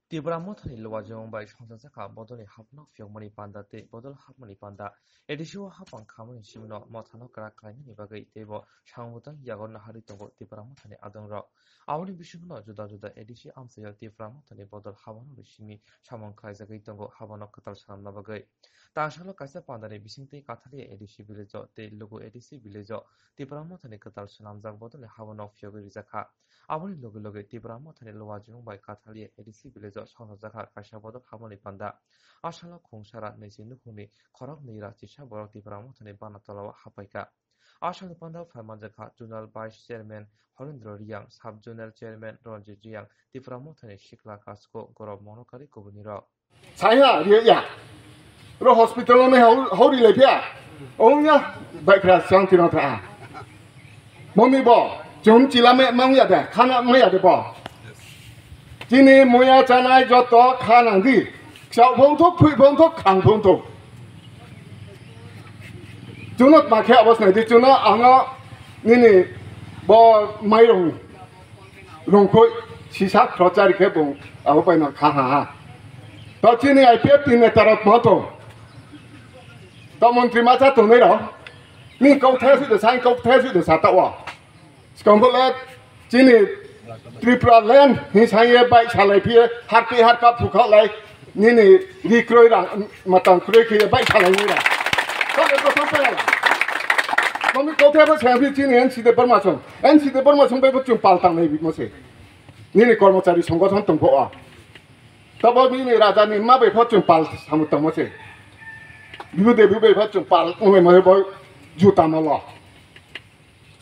Tibramothani luwajong bai songsa bodoli hapno fiongmani panda te bodol hapmani panda edishu hapang khamani simno mothano kra kraini ni bagai tebo sangbutan yagon hari tongo tibramothani adongro awni bisungno juda juda edishi amsayo tibramothani bodol habano bisimi samong kaijagai tongo habano katal sanamna bagai tasalo kaisa pandani bisingte kathali edishi vilejo te lugu edishi vilejo tibramothani katal sanamjak bodoli habano fiogai rijaka aboni loge loge tibramothani luwajong bai kathali edishi vilejo সংসার কাশা বদল হামনি পান্দা আশালা খংসারা নেজি নুহুনি খরক নেইরা চিসা বরক তিব্রামথনি বানাতলাওয়া হাপাইকা আশাল পান্দা ফাইমানজাখা zonal vice chairman Harendra Reang sub zonal chairman Ranjit Reang তিব্রামথনি শিকলা কাজকো গরব মনোকারী কবুনির সাইয়া রিয়া ro hospital me hori le pia onya bai kra sang ti no tha momi bo jom chila me mang ya de khana me ya de bo今年每日在那做多可能的小碰头、配碰头、扛碰头，就那马开我是的，就那昂啊，你把买用开，其他挑战的开碰，啊我把那看哈，到今年还别定的达到毛头，到门口马上到那了，你高太岁的山，高太岁的山到哇，讲不来，今年。Tripura land ni saya baik salai pia harpi harpa pukau lai ni di kroi rang matang kroi kia baik salai ni lah. Kalau itu sampai lah. Kami kau tiap hari sih ni NC de bermasuk, NC de bermasuk baik betul paltang ni masih. Ni kormo cari songgosan tunggu ah. Tapi ni raja ni ma baik betul pal sama tunggu masih. Bibu de bibu baik betul pal, umai masih baik juta malah.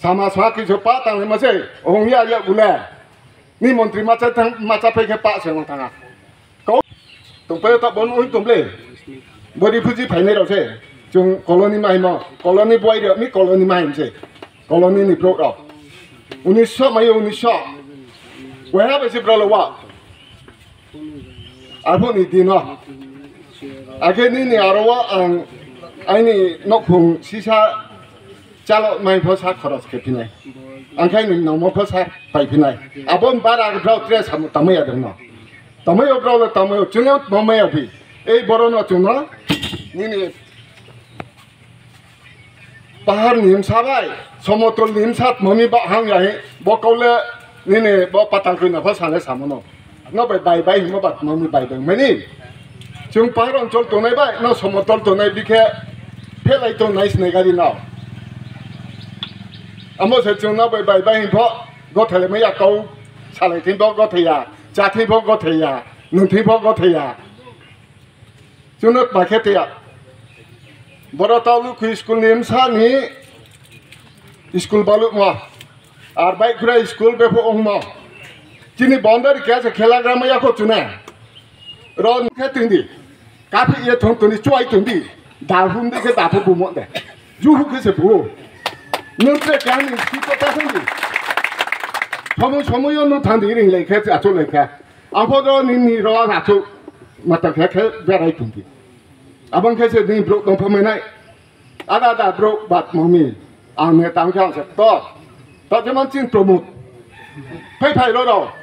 Sama sama kita patang ni masih, orang ya gula. Ni menteri macam pergi pak saya tengah. Kau, tumpah tak boleh tumpah. Bodi puji pakai dah saya. Jung koloni mana, koloni buai dia, ni koloni mana saya. Koloni ni pro dah. Unisha mayu unisha. Wah apa sih pro lawak? Apa ni dina? Akhir ni arawa ini nak pun sisa calon main pasar keras kepinai. Angkai ni nama pasar paipinai. Abon bara berau tres sama tamu ya dong. Tamu ya berau le tamu ya cungat nama ya bi. Baru na cungat. Ni bahar nim sabai. Somotol nim sat mami bahang ya. Bokau le ni bok patang kena pasar le sama no. No bai hima bat mami bai dong. Meni. Cung paharon col tunai bai. No somotol tunai bike. Pelai tunai senegari now. Amo sejauh na bai himpo, got hele me ya kau, salai timpo got ya, jat timpo got ya, nun timpo got ya. Junut pakai ya. Baru tahu ku school ni imsa ni, school balu mah, arbai kura school bepo ong mah. Jini bandar kaya sekelah gram ya kau cuna. Ron kaya tinggi, kapi ia thong tunis cuai tinggi, dahum ni ke dapu bumot deh, juhu ke sebu. Nanti kan kita tahu ni. Semua yang nanti ini lekar atau lekar. Apa tu ni rawa atau mata lekar berai tinggi. Abang kerja ni bro dong pemainai. Ada bro bat mami. Ane tangkang sektor. Tak cuma cing promote. Pai lo.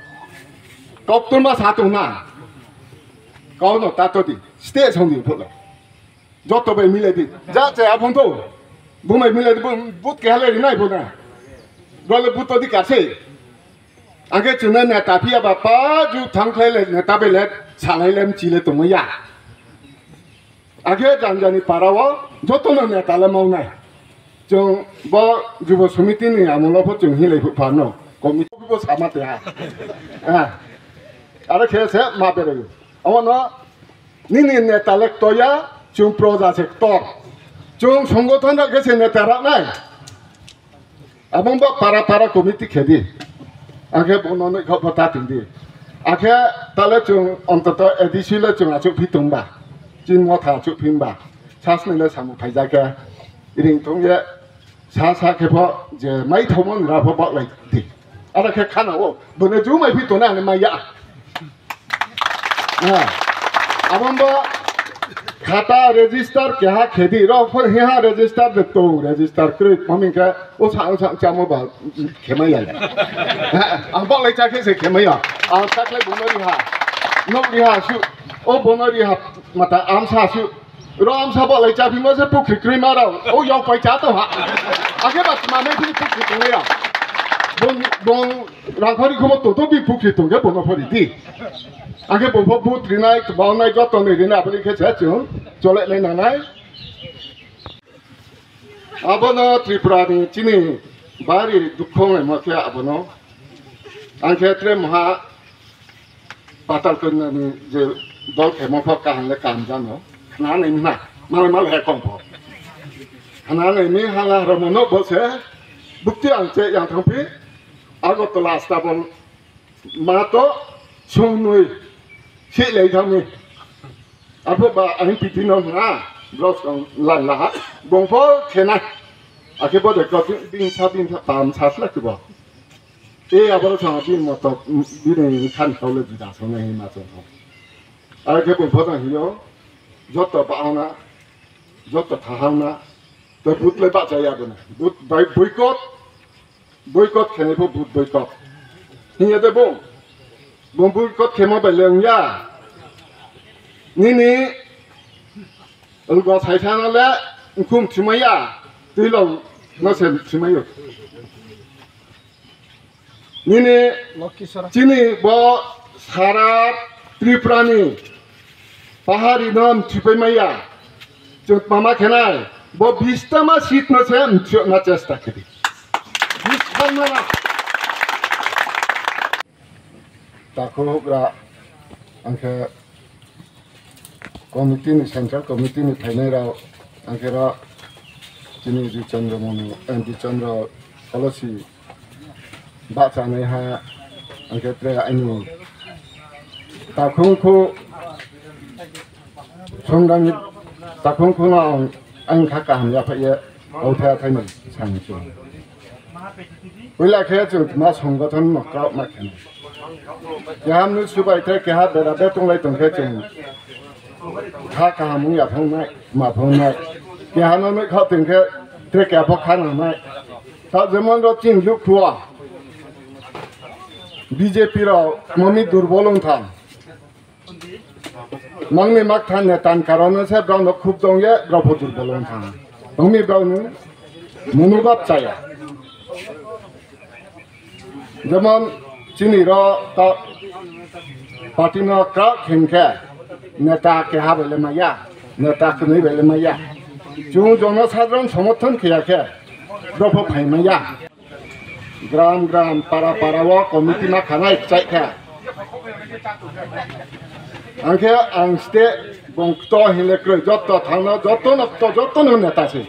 Kau tu mah satu na. Kau no tak tahu di. Stay sendiri pun. Jatuh bayi miladi. Jangan abang tu. Bumai milad but ke halai nai bona. Gole but di kase. Angke cuna na tapi apa ju tangkai le na tapi le salai lem cile tu maya. Angke janjani parawa joto na tala mau nai. Jong bo jubo sumiti ni amulo po jong hilai pu pano. Komiti po sama ya. Ada kese ma bere. Awana ni na talek toya jong proza sektor. Jom songgotan nak kesini terak naik. Abang buat para komiti kedi. Akhir bonono kau patah tinggi. Akhir tala jom antara edisi le jom acuk pitung bah. Jin mau acuk pimba. Sas ni le samu pajaga. Iring tong ye sas kepo je mai thomon rapo buat lagi. Ada ke kana wo. Benda jom mai pitung na ni mai ya. Abang buat खाता रजिस्टर क्या खेती रो फिर यहाँ रजिस्टर देते हो रजिस्टर करे मम्मी क्या वो सांग चामो बाल खेमैया अब बाल लेचा के से खेमैया तक ले बुनो रिहा nông đi hà su ô bông nó đi học mà ta ám sa su rồi ám sa bỏ lại cha phim mới sẽ bốc khử mà đâu ô yêu quay cha tao hả cái bạn mà mấy phim bốc khử tụi này à bông rằng họ đi không có tổ chức bị bốc khử tụi cái bông nó phải đi cái bông phải bốc khử này bảo này cho tụi này đi nào phải cái chết chứ cho lại này này 아버너 트리프라니 지니 바리 두콩에 먹게 아버너 안케트레 마 바탈 끝나니 이제 너게 먹을까 한래 감자노 하나는 나 말말 해 공부 하나는 미 하나 로모노 보세 북티 안체 양통피 아고토 라스타본 마토 쇼누이 시레 장미 아버바 안피티노 나 Bros lần là bông phố thế này, cái bữa được có pin tạm sát lại cái bữa, cái bữa đó pin một tập pin này khăn khâu lên gì đó sau này mà xong không, cái bông phố này hiểu, rất là bão na, rất là thang na, tôi bút lấy bắt chạy ra bên này, bút boycott cái này bút boycott, hiện tại bông boycott cái mà bị lừa nha, ní 얼굴 살살할래? kum 주마야 들러 너선 주마요 니네 지니 뭐 사람 트리프라니 바하리 넌 주베마야 저 마마 캐날 뭐 비스타마 시트 너선 나 체스타 캐디 비스타마나 다코라 안케 Komite ni central komite ni thailand rao angkera jini di chandra monu di chandra policy baca ni ha angkera ani takungku songang takungku na ang kakam ya pa ye authaya thai ni sangchu wila khe chu ma songgathon ma ka ma khen yam nu subai the ke ha bera be tong lai tong khe chuข้าการมึงอย่าพงไม่มาพงไม่แกหาไม่เข้าถึงแค่เทแกพอขันไม่ถ้าจะมันเราจริงยุคทัวBJP เรามันมีดุร์บอลงทางมังมีมักทันเนี่ยตันการนั้นเสพเราหนักคุบตรงเยอะเราพอดุร์บอลงทางต้องมีเราเนี่ยมนุษย์แบบใจอ่ะจะมันที่นี่เราต่อปฏิบัติการแข่งแค่नेता के हाँ बेले माया नेता के नहीं बेले माया जो जनसाधारण समर्थन किया क्या द्रव्य भाई माया ग्राम ग्राम पारा पारा वो कमिटी में खाना चाहिए क्या आंखे आंस्ते बंगतो हिले कर जोतो थाना जोतो न नेता से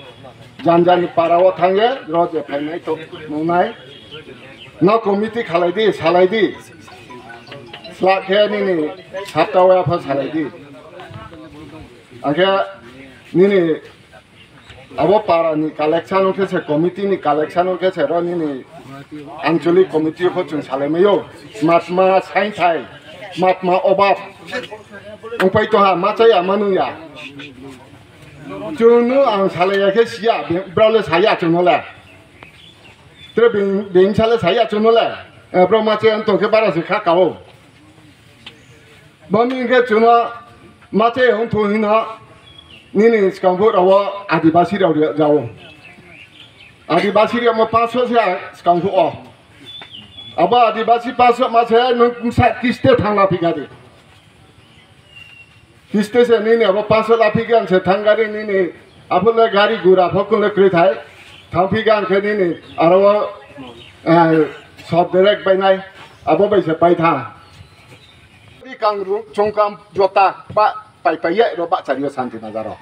जान पारा वो थांगे रोजे भाई नहीं तो मुनाई ना कमिटी खालाई दी सालाई दी Selaknya ini satu apa salah di, akhirnya ini apa para ni collection ke se komite ni collection ke se ron ini anjali komite ko chung salah meyo, matma saintai, matma obat, umpai tu ha macam manu ya, junu ang salah ya ke sia, berapa saya junu lah, terus bing salah saya junu lah, berapa macam tu ke para sih kau. Bani ke cuma mata yang tu ini ni sekarang awak adibasi dah jauh. Adibasi dia mau pasal saya sekarang Apa adibasi pasal masa nungsa kiste thang lapi kadi. Kiste se ni apa pasal lapi kan se thang kadi ni apa le gari gura phakul le kri thai thang pi kan ke ni arawa sob direct by nai apa by se pai thang. Kang congkam jota pak pai ye ro pak cari santi nazaro.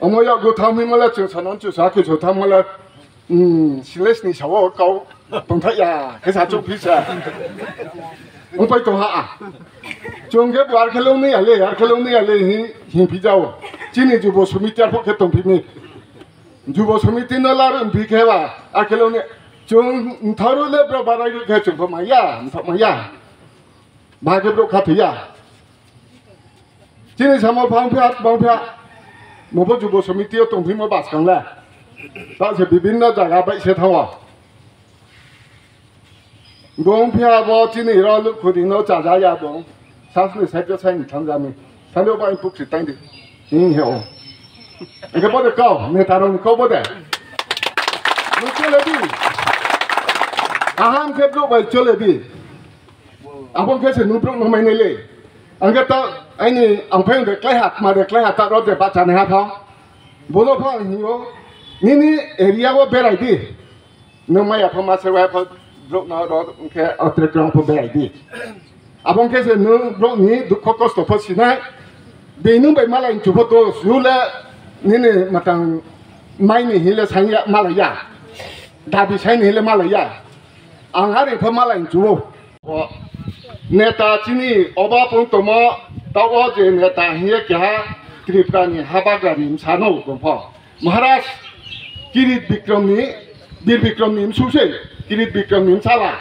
Omoya go thami mala chu sanon chu sa ke chu tham mala siles ni sawo kau tong tha ya ke sa chu phisa. Ong pai to ha. Chong ke war khelong ni ale hi phi jao. Chini ju bo sumiti ar pokhe tong phi ni. Ju bo sumiti na lar phi ke ba ar khelong ni chung tharu le bra ba rai ke chu ma ya. Bagi bro kathia. Jadi sama bangpia, mau jubo semiti atau tunggu bas kang lah. Tak sebibinda jaga baik setawa. Bangpia bawa cini ralu kudino jaga ya bang. 사실 살펴사인 장자미 살려봐야 북시 땅디 인해오 이게 뭐래 내 다른 거 뭐래 너 쫄래비 아함 캡도 왜 쫄래비 아본 개세 누브롱 놈이 내래 안 갔다 아니 안 패는데 클레핫 말에 클레핫 따로데 받자네 하파 뭐로 파 이거 니니 에리아고 베라이디 너마야 파마서와 파 브록나도 이렇게 어떻게 그런 거 베라이디 아본 개세 너 브록니 두코코스토 퍼시나 베는 배 말라인 주포도 수래 니니 마땅 마이니 힐레 상야 말아야 다비 사이니 힐레 말아야 안 하리 파 말라인 주고 नेता चिनी अबापुं तोमा तावजे नेता हिये क्या त्रिपुरानी हाबागारी सानो गंफा महाराज किरीट विक्रमनी वीर विक्रमनी सुसे किरीट विक्रमनी साला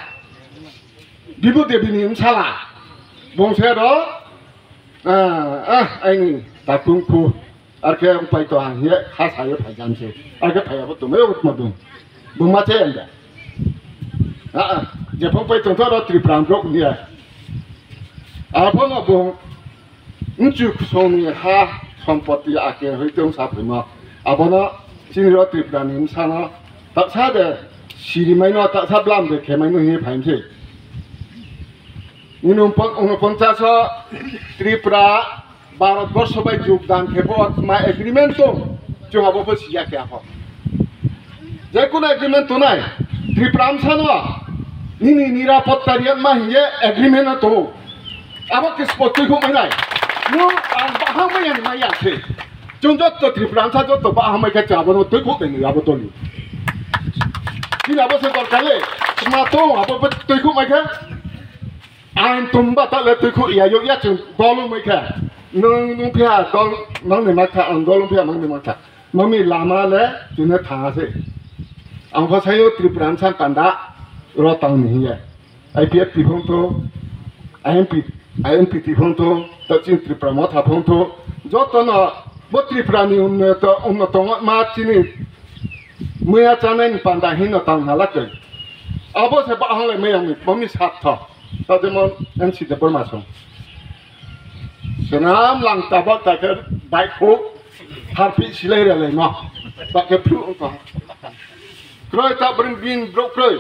विभु देवीनी साला बंसेरो आइनी ताकुंखु आरके उपाय तो हिये खासायो फाइजानसे आरके फायाबो तोमे उतमदुं बुमाचे एंदा जेफं पाय तोंथरो त्रिपुरान ब्रकनिया 아버나 뭐 인주 구성이 하 선포티 아게 활동 사업이마 아버나 진로 트리프라님 사나 딱사데 시리마이나 딱사블람데 개마이노 히 파임세 이놈 오늘 본자서 트리프라 भारतवर्षबाई योगदान खेबो मा एग्रीमेंट तो जो अब बसिया क्या हो जेकुना एग्रीमेंट तो নাই त्रिपुराम सानो निनी निरापत्तारियन मा हिये एग्रीमेंट तो अब किस पोते कोไม่नो बाहा में यानी माया थे जों जो तो त्रिपुराम सा जो तो बाहा में के जाबनो तो को देनी अब तो ली कि अब से कर ले मा तो अब तो को में के आइन तुम बता ले तो को या यो या जो दोलो में के नों पिया दो नों ने मा था अन दोलो पिया नों ने मा था मम्मी लामा ले जुने था से ang ko sayo त्रिपुराम सा तंदा रो तांग नहीं है आईपीएफ टिफों तो INP टिफों तो दक्षिण त्रिपुरा में था फों तो जो तो ना वो त्रिपुरानी उन्नत मार्चिनी मुया चाने नि पंडा ही न तांग हालत गई अब से बाहर ले मैं मम्मी साथ था तब मन एनसी de परमासों senam lang tabak tak baik ho harpi silai le no tak ke pru ko kroi tak berin bin bro kroi